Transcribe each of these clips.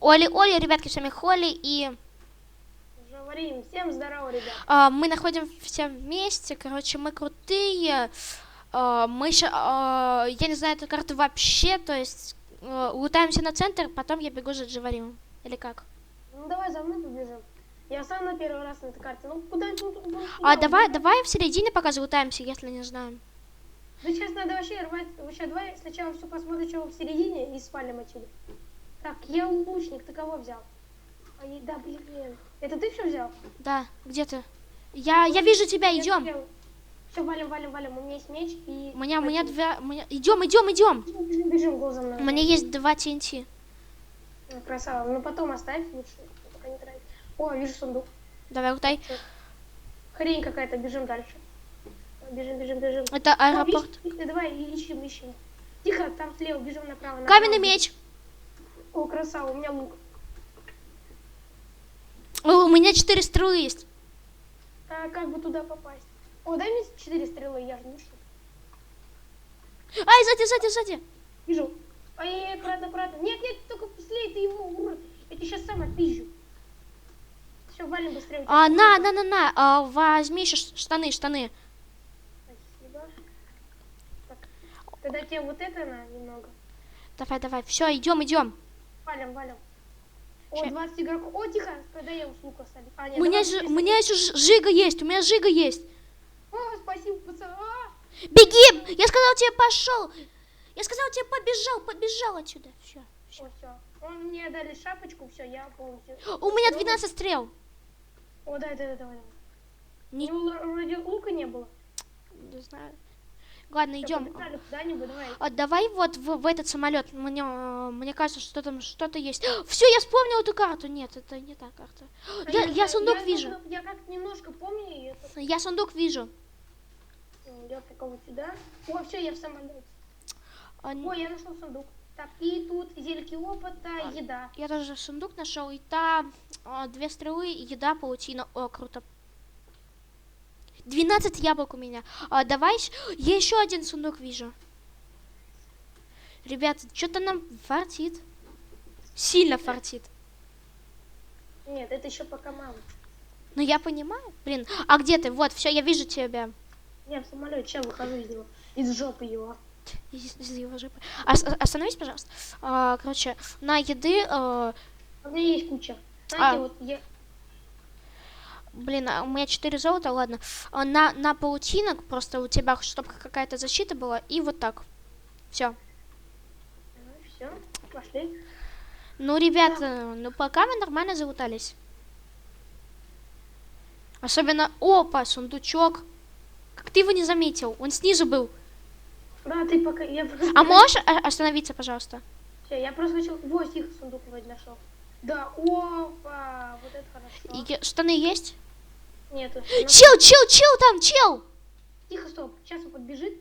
Оля, ребятки, с вами Холли, и Говорим, всем здорово, ребят. мы находимся вместе, короче, мы крутые, мы еще, я не знаю эту карту вообще, то есть лутаемся на центр, потом я бегу за Джаваримом, или как? Ну давай за мной побежим. Я сам на первый раз на этой карте. Ну куда-нибудь. Давай в середине пока залутаемся, если не знаем. Да сейчас надо вообще рвать. Вообще, давай сначала все посмотрим, что в середине, и спалим отсюда. Так, я лучник, ты кого взял? Да, блин. Это ты все взял? Да, где ты? Я вижу тебя, идем. Все, валим. У меня есть меч и... У меня два... Идем. Бежим глазом. У меня есть 2 TNT. Красава. Ну потом оставь лучше, пока не тратить. О, вижу сундук. Давай, лутай. Хрень какая-то, бежим дальше. Бежим. Это аэропорт. Давай, ищем. Тихо, там слева, бежим направо. Каменный меч. О, красава, у меня лук. О, у меня 4 стрелы есть. А как бы туда попасть? О, дай мне 4 стрелы, я же не шу. Ай, сзади. Вижу. Ай, аккуратно. Нет, только слей ты его, урод. Я тебе сейчас сам отпизжу. Все, валим быстрее. На. Возьми еще штаны. Спасибо. Так, тогда тебе вот это на немного. Давай. Все, идем. Валим. О, 20 игроков. О, тихо, когда я с лука стали. У меня еще жига есть. О, спасибо, пацан. Беги! Я сказал тебе пошел. Я сказал тебе побежал отсюда. Все. Все. Он мне дали шапочку, все, я полностью. У меня 12 стрел. О, давай. У Не... него вроде лука не было. Не знаю. Ладно, идем. Давай вот в этот самолет. Мне кажется, что там что-то есть. Все, я вспомнил эту карту. Нет, это не та карта. Я сундук вижу. Я как-то немножко помню. Я сундук вижу. Я пока вот сюда. О, все, я в самолете. О, я нашел сундук. Так, и тут зельки опыта, еда. Я тоже сундук нашел, и там 2 стрелы, еда, паутина. О, круто. 12 яблок у меня. Давай, я еще один сундук вижу. Ребята, что-то нам фартит. Сильно фартит. Нет, это еще пока мало. Ну я понимаю. Блин, а где ты? Вот, все, я вижу тебя. Я в самолете, сейчас выхожу из него. Из жопы его. Из его жопы. Остановись, пожалуйста. Короче, на еды... У меня есть куча. Знаете, вот я... Блин, у меня 4 золота, ладно. На паутинок просто у тебя, чтобы какая-то защита была. И вот так. Все. Все, пошли. Ну, ребята, пока мы нормально залутались. Особенно... Опа, сундучок. Как ты его не заметил? Он снизу был. Да, ты пока... А можешь остановиться, пожалуйста? Все, я просто начал... Вот, их сундук вроде нашел. Да, опа, вот это хорошо. И штаны есть? Нету. Чел там, чел! Тихо, стоп, сейчас он подбежит.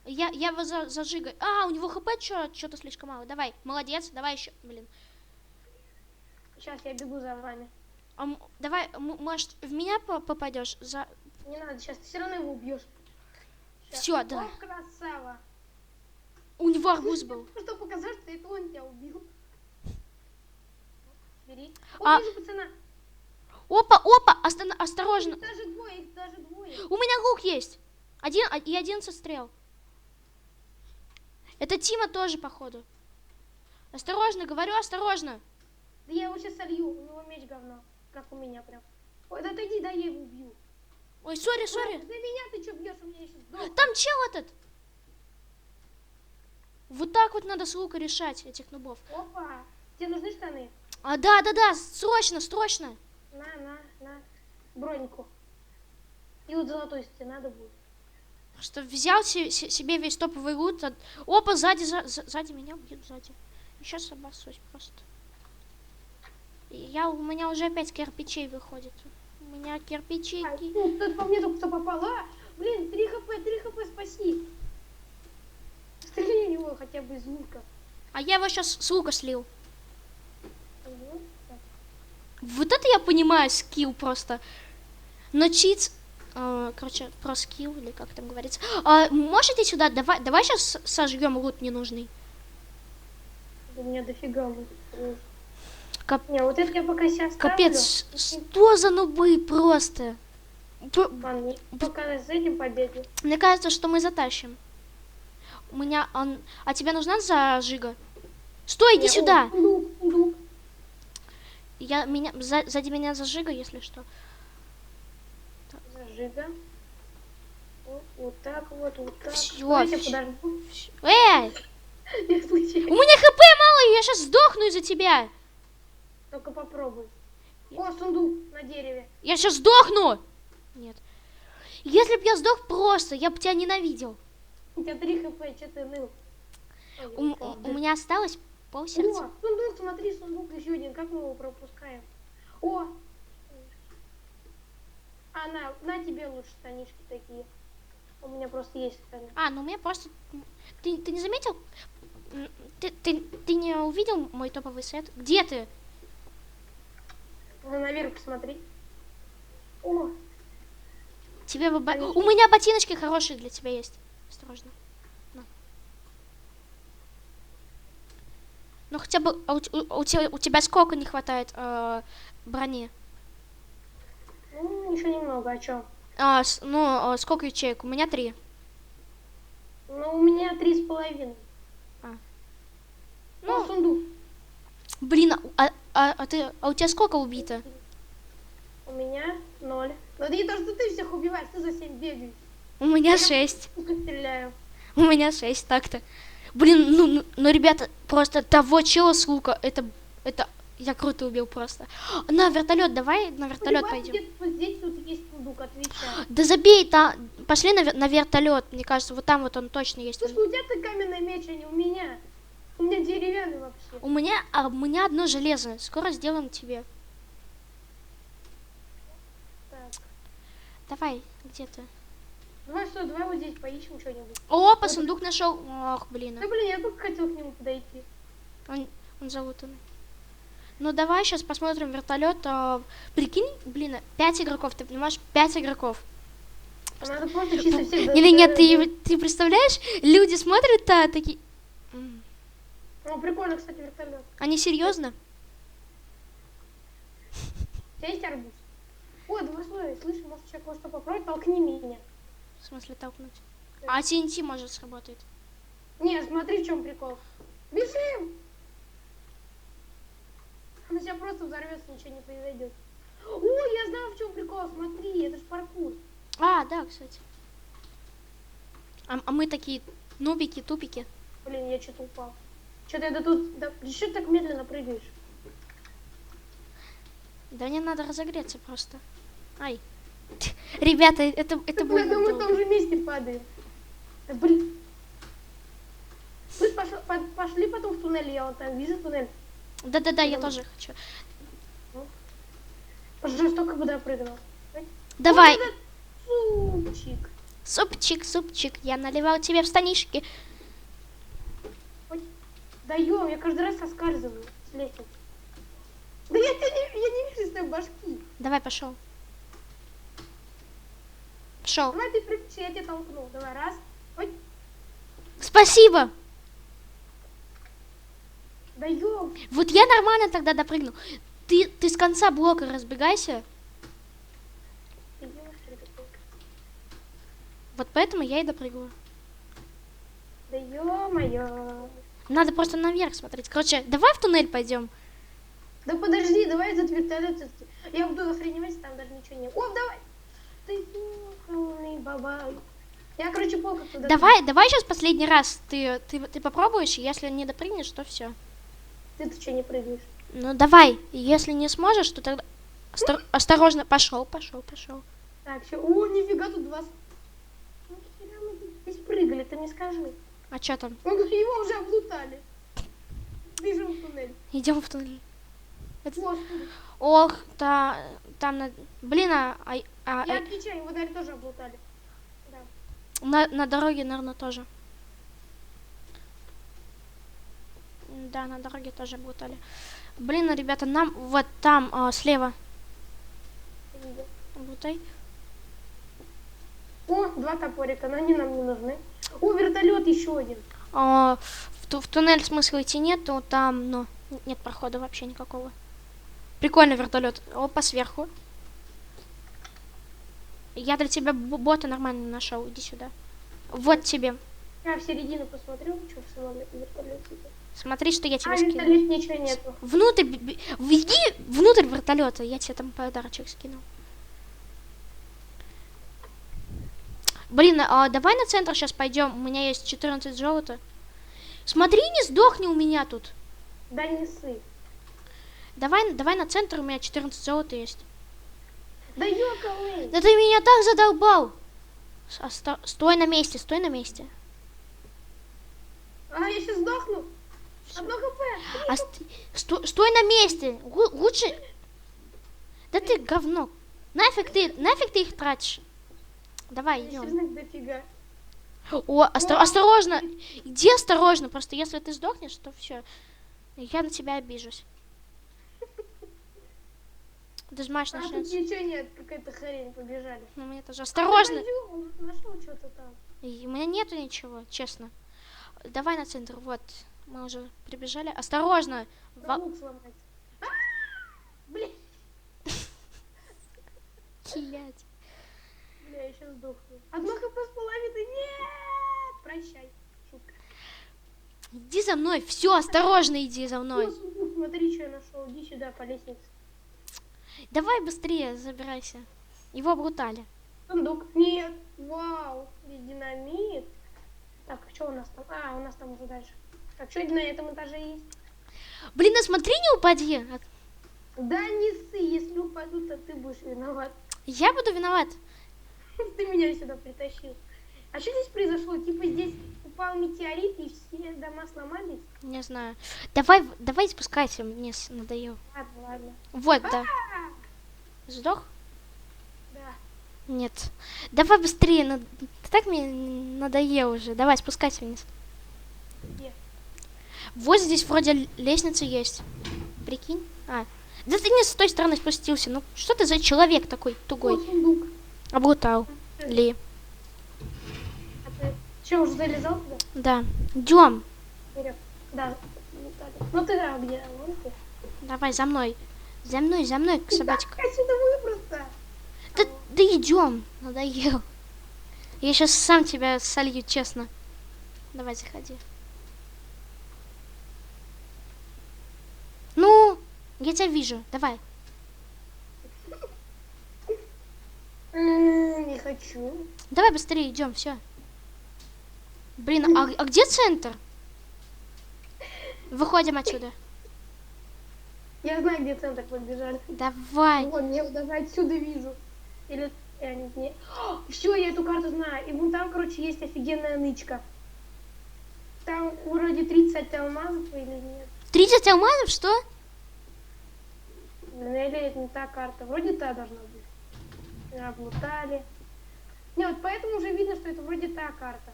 Я его зажигаю. У него хп что-то слишком мало. Давай, молодец, давай еще, блин. Сейчас я бегу за вами. Давай, может, в меня попадешь? Не надо, сейчас ты все равно его убьешь. Все, да. О, красава. У него арбуз был. Что показать, что это он тебя убил. Бери. О, вижу пацана. Опа, осторожно. Их даже двое. У меня лук есть. 11 стрел. Это Тима тоже, походу. Осторожно, говорю, осторожно. Да я его сейчас солью, у него меч говно. Как у меня прям. Ой, да отойди, да я его убью. Ой, сори. Да меня ты что бьешь, у меня еще сдох. Там чел этот. Вот так вот надо с лука решать этих нубов. Опа, тебе нужны штаны? Да, срочно. На, бронику. И вот золотой, если тебе надо будет. Что взял себе весь топовый лут. Опа, сзади меня бьют, сзади. Сейчас обоссусь просто. У меня уже 5 кирпичей выходит. У меня кирпичи. Тут по мне только что попало. Блин, 3 хп, спаси. Стреляй в него хотя бы из лука. А я его сейчас с лука слил. Вот это я понимаю скилл просто. Но чит... короче, про скилл, или как там говорится. Можете сюда? Давай сейчас сожгем лут ненужный. У меня дофига лут. Не, вот это я пока себя ставлю. Капец, что за нубы просто? Ладно, пока с этим победу. Мне кажется, что мы затащим. У меня он... А тебе нужна зажига? Стой, иди Не, сюда! сундук. Сзади меня зажига, если что. Зажига. Вот так вот, вот так. Всё, Давайте всё. подожду. Эй! Я У случайно. меня хп мало, я сейчас сдохну из-за тебя. Только попробуй. О, сундук на дереве. Я сейчас сдохну. Нет. Если б я сдох просто, я бы тебя ненавидел. У тебя 3 хп, что ты ныл? Ой, У упал. меня осталось полсердца. О, сундук, смотри, сундук еще один. Как мы его пропускаем? О! А, на тебе лучше штанишки такие. У меня просто есть штаны. А, ну у меня просто... Ты не заметил? Ты не увидел мой топовый сет? Где ты? Ну, наверх посмотри. О, Тебе бы... Конечно. У меня ботиночки хорошие для тебя есть. Осторожно. На. Ну хотя бы... у тебя сколько не хватает брони? ну, еще немного, о чем? Сколько ячеек? У меня 3. Ну, у меня 3,5. Ну, Сундук. блин, у тебя сколько убито? У меня 0. Но это не то, что ты всех убиваешь, ты за всем бегаешь. У меня 6. Стреляю. У меня 6 так-то. Блин, ну, ребята, просто того чела с лука, это я круто убил просто. На вертолет, давай на вертолет Ребята, пойдем. где-то вот здесь тут есть сундук, отвечаю. Да забей, пошли на вертолет, мне кажется, вот там вот он точно есть. Слушай, у тебя-то каменный меч, а не у меня. У меня деревянный вообще. У меня одно железо, скоро сделаем тебе. Так. Давай, где ты? Давай вот здесь поищем что-нибудь. Опа, сундук нашел. Ох, блин, Да блин, я только хотел к нему подойти. он залутанный. Ну давай сейчас посмотрим вертолет. Прикинь, блин, 5 игроков, ты понимаешь, 5 игроков. Надо просто чисто всех... Или нет, ты представляешь, люди смотрят, такие... Ну, прикольно, кстати, вертолет. Они серьезно? У тебя есть арбуз? О, давай, слышь, может, человек кое-что попробовать, толкни меня. В смысле толкнуть? А TNT может сработает. Не, смотри, в чем прикол. Бежим! Она сейчас просто взорвется, ничего не произойдет. О, я знаю, в чем прикол, смотри, это ж паркур. А, да, кстати. А мы такие нубики, тупики. Блин, я что-то упал. Что-то это тут... Да, что ты так медленно прыгаешь? Да мне надо разогреться просто. Ай. Ребята, это Да, будет мы в долго. том же месте падаем. Да, блин. Слышь, пошли потом в туннель, я вот там вижу туннель. Да, я тоже хочу. Жестоко бы допрыгнул. Давай. Вот этот супчик. Супчик, я наливал тебе в станишки. Ой, даем, я каждый раз соскальзываю с лестницы. Да я не вижу с твоей башки. Давай, пошел. Пошел. Давай ты прыгнешь, я тебя толкну. Давай, раз. Ой, Спасибо. даем. Вот я нормально тогда допрыгнул. Ты с конца блока разбегайся. Вот поэтому я и допрыгиваю. Да ё-моё. Надо просто наверх смотреть. Короче, давай в туннель пойдем. Да подожди, давай этот вертолет. Я буду охреневать, там даже ничего нет. О, давай. Ты ёханый бабай. Я, короче, плохо туда. Давай сейчас последний раз. Ты попробуешь, если не допрыгнешь, то все. Ты что не прыгаешь? Ну давай. Если не сможешь, то тогда осторожно. Пошел. Так, все. О, нифига, тут два... Ну, хера мы тут здесь прыгали, ты мне скажи. А что там? Ну, его уже облутали. Бежим в туннель. Идем в туннель. Господи. Ох, там блин, Я отвечаю, его, наверное, тоже облутали. Да. на дороге, наверное, тоже. Да, на дороге тоже облутали. Блин, ребята, нам вот там слева. Облутай. О, два топорика, но они нам не нужны. О, вертолет еще один. В туннель смысла идти нет, то там, ну, нет прохода вообще никакого. Прикольный вертолет. Опа, сверху. Я для тебя бота нормально нашел. Иди сюда. Вот тебе. Я в середину посмотрю, что в самом вертолете. Смотри, что я тебе А, скину. вертолет ничего нету. Внутрь, иди внутрь вертолета. Я тебе там подарочек скинул. Блин, а давай на центр сейчас пойдем. У меня есть 14 золота. Смотри, не сдохни у меня тут. Да не ссы. Давай на центр, у меня 14 золота есть. Да ёкалы. Да ты меня так задолбал. Стой на месте, стой на месте. А, я сейчас сдохну. Одно хп. Стой на месте. Лучше... Да ты говно. Нафиг ты их тратишь. Давай, идем. Сильных дофига. О, осторожно. Иди осторожно. Просто если ты сдохнешь, то все. Я на тебя обижусь. Дожмашь на А тут шанс. ничего нет, какая-то хрень, побежали. Ну, мне тоже. Осторожно. Нашел что-то там. И у меня нету ничего, честно. Давай на центр, вот. Мы уже прибежали. Осторожно. Лук сломать. Блин, Блядь. бля, я сейчас сдохну. Одно хп с половиной. Нет! Прощай. Шутка. Иди за мной. Все, осторожно иди за мной. Смотри, что я нашел. Иди сюда по лестнице. Давай быстрее забирайся. Его обрутали. Сундук. Нет. Вау. Здесь динамит. Так, а что у нас там? А, у нас там уже дальше. Так, что на этом этаже есть? Блин, а смотри, не упади. Да не ссы, если упаду, то ты будешь виноват. Я буду виноват. Ты меня сюда притащил. А что здесь произошло? Типа здесь упал метеорит и все дома сломались? Не знаю. Давай спускайся, мне надоел. Ладно, ладно. Вот, да. А, Сдох? да. Нет. Давай быстрее. Ты так мне надоел уже. Давай, спускайся вниз. Где? Вот здесь вроде лестница есть. Прикинь. А. Да ты не с той стороны спустился. Ну, что ты за человек такой тугой? Вот сундук. Облутал. Ли. А ты что, уже залезал туда? Да. Идем. Вперед. Да. Ну ты да, где? Вон ты. Давай, за мной. За мной, собачка. Как отсюда выбраться? Да идем. Надоел. Я сейчас сам тебя солью, честно. Давай, заходи. Ну, я тебя вижу. Давай. Не хочу. Давай быстрее идем, все. Блин, а где центр? Выходим отсюда. Я знаю, где центр подбежали. Давай. Вон, я его даже отсюда вижу. Или... не... Все, я эту карту знаю. И вон там, короче, есть офигенная нычка. Там вроде 30 алмазов или нет. 30 алмазов, что? Блин, или это не та карта. Вроде та должна быть. Облутали. Не, вот поэтому уже видно, что это вроде та карта.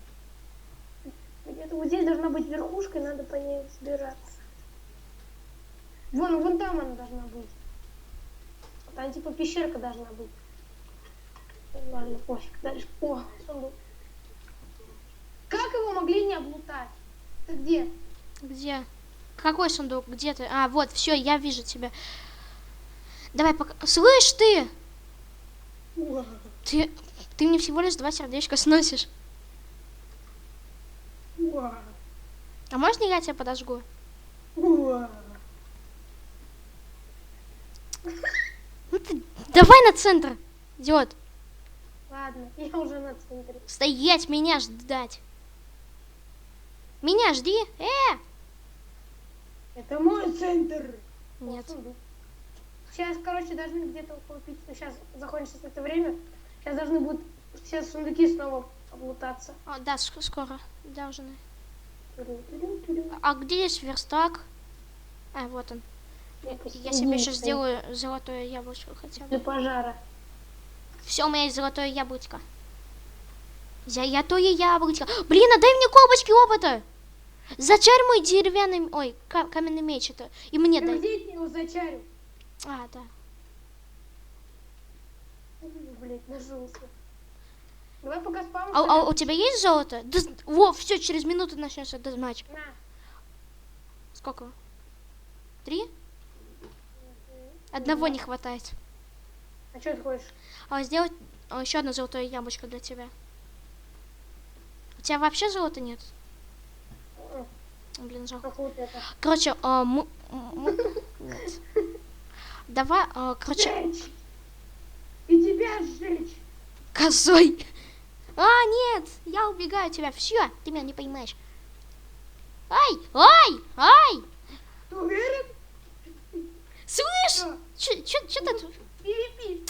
Где-то вот здесь должна быть верхушка, и надо по ней сбираться. Вон там она должна быть. Там типа пещерка должна быть. Ладно, пофиг. Дальше. О, сундук. Как его могли не облутать? Ты где? Где? Какой сундук? Где ты? А, вот, все, я вижу тебя. Давай, пока. Слышь ты! Ты мне всего лишь 2 сердечка сносишь. А можно я тебя подожгу? Ну ты давай на центр, идиот. Ладно, я уже на центре. Стоять, меня ждать. Меня жди. Это мой центр. Нет. Сейчас, короче, должны где-то около 5. Сейчас закончится это время. Сейчас должны будут все сундуки снова облутаться. О, да, скоро должны. А где есть верстак? А, вот он. Я себе сейчас сделаю золотое яблочко хотя бы. Для пожара. Все, у меня есть золотое яблочко. Золотое яблочко. Блин, отдай мне колбочки опыта. Зачарь мой деревянный... Ой, каменный меч это. И мне дай. Где я его зачарю? А, да. Блять, нажился. Давай пока спам. А у тебя есть золото? Во, все, через минуту начнется дезматч. На. Сколько? 3? Одного не хватает. А что ты хочешь? Сделать еще одно золотое яблочко для тебя. У тебя вообще золота нет? Блин, жалко. Как вот это? Короче, нет. Давай, короче, Сжечь! И тебя сжечь! козой. Нет, я убегаю от тебя. Все, ты меня не поймаешь. Ай, ай, ай. Ты уверен? Слышь, Что? что ты тут? Перепись!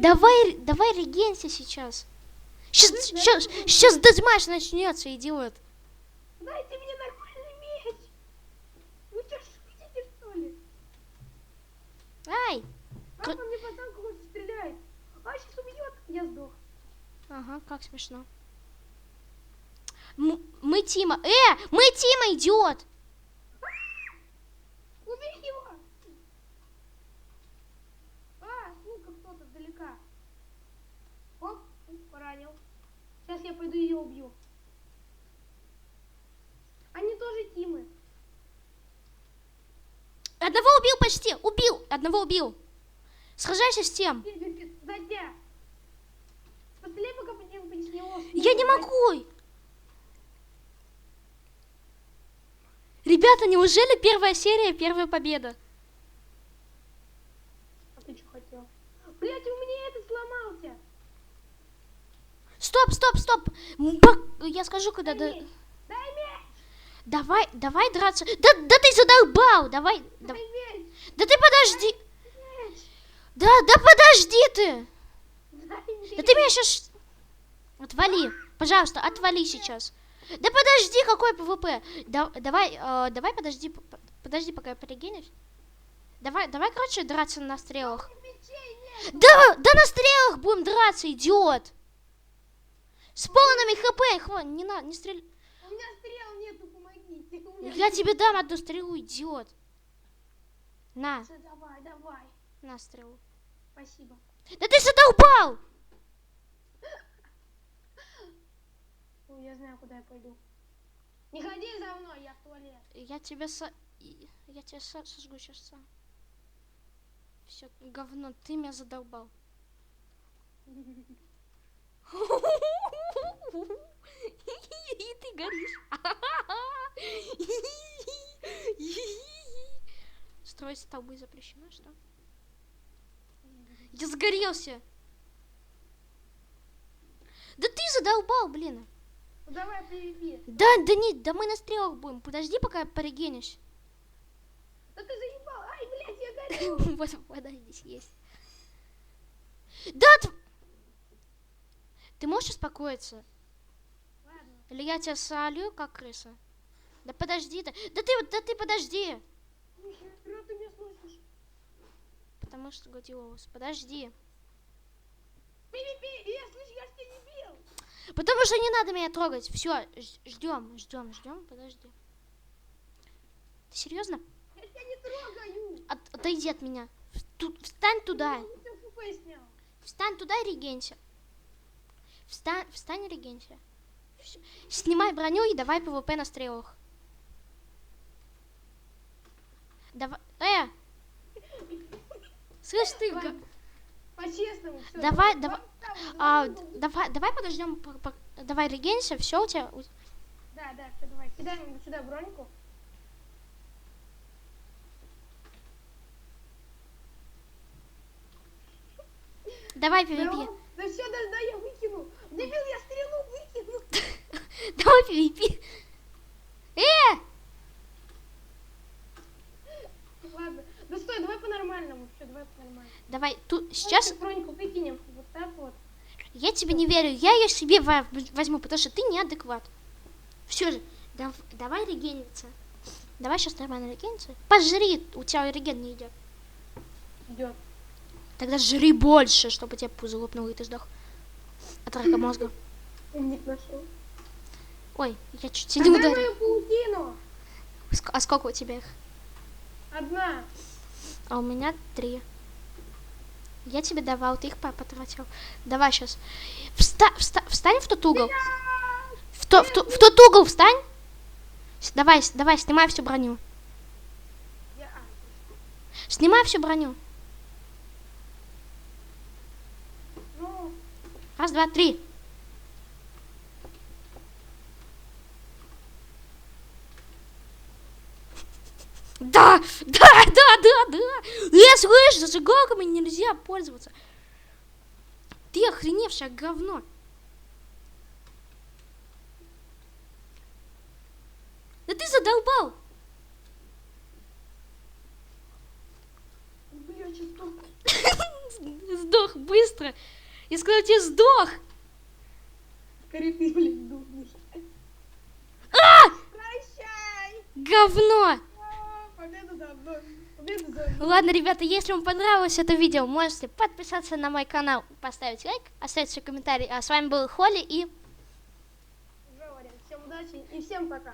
Давай регенься сейчас. Сейчас дезматч начнется, идиот. Дайте мне нормальный меч! Вы что, шутите, что ли? Ай. Как он мне по танку хоть стреляет? А, сейчас убьет! Я сдох. Ага, как смешно. Мы Тима. Мы Тима, идиот. Убей его! Сука, кто-то далека. Оп, поранил. Сейчас я пойду ее убью. Они тоже Тимы. Одного убил почти. Одного убил. Сражайся с тем. Сзади. Постреляй, пока по него. Я не могу. Ребята, неужели первая серия, первая победа? А ты что хотел? Блять, у меня этот сломался. Стоп. Я скажу, когда... Дай меч. Давай драться. Да ты задолбал. Давай. Дай меч. Да ты подожди. Меч. Да подожди ты. Дай меч. Да ты меня сейчас... Отвали. Пожалуйста, отвали сейчас. Да подожди, какой ПВП? Давай подожди, пока я перегенюсь. Давай, короче, драться на стрелах. Мечей нет. Да на стрелах будем драться, идиот. С полными хп, не стреляй. У меня стрел нету, помогите. Я тебе дам одну стрелу, идиот. На, Давай. на стрелу. Спасибо. Да ты задолбал! Ой, я знаю, куда я пойду. Не ходи за мной, я в туалет. Я тебя сожгу сейчас сам. Все, говно, ты меня задолбал. И ты горишь. Строить столбы запрещено, что? Я сгорелся. Да ты задолбал, блин. Ну давай PvP. Да мы на стрелах будем. Подожди, пока я порегенюсь. Да ты заебал. Ай, блядь, я горю. Вот вода здесь есть. Да, ты можешь успокоиться? Ладно. Или я тебя солю, как крыса? Да подожди ты. Да ты подожди. Нихера ты меня слышишь. Потому что Гладиолус. Подожди. PvP, я слышу, я ж тебя не бил. Потому что не надо меня трогать. Все, ждем. Подожди. Ты серьезно? Я тебя не трогаю. Отойди от меня. Встань туда. Я тебя ФП снял. Встань туда и регенься. Встань и регенься. Снимай броню и давай ПВП на стрелах. Давай. Слышь ты. Ладно, по-честному. Всё, Давай подождем. Давай регенься. Все у тебя. Да, все, давай. Кидаем сюда броньку. Давай PvP. Да все, да, я выкину. Дебил, я стрелу выкину. Давай PvP. Ладно. Да стой, давай по-нормальному. Все, давай по-нормальному. Давай тут сейчас. Броньку выкинем. Вот так вот. Я тебе не верю. Я ее себе возьму, потому что ты неадекват. Все же. Давай регениться. Давай сейчас нормально регениться. Пожри, у тебя реген не идет. Идет. Тогда жри больше, чтобы тебе пузо лопнуло и ты сдох. От рака мозга. Умник нашел. Ой, я чуть тебя не Дай ударил. мою паутину. А сколько у тебя их? Одна. А у меня 3. Я тебе давал, ты их потратил. Давай сейчас. Встань в тот угол. В тот угол встань. Давай, снимай всю броню. Снимай всю броню. Ну, Раз, два, три. Да, да, да, да, да. Я слышу, зажигалками нельзя пользоваться. Ты охреневшее говно. Да ты задолбал. бля, что Сдох быстро. Я сказал тебе сдох. скорее ты, блин, духнешь. А! Прощай! Говно. Победа за мной. Победа за мной. Ладно, ребята, если вам понравилось это видео, можете подписаться на мой канал, поставить лайк, оставить свой комментарий. А с вами был Холли и... Уже, Варя, всем удачи и всем пока.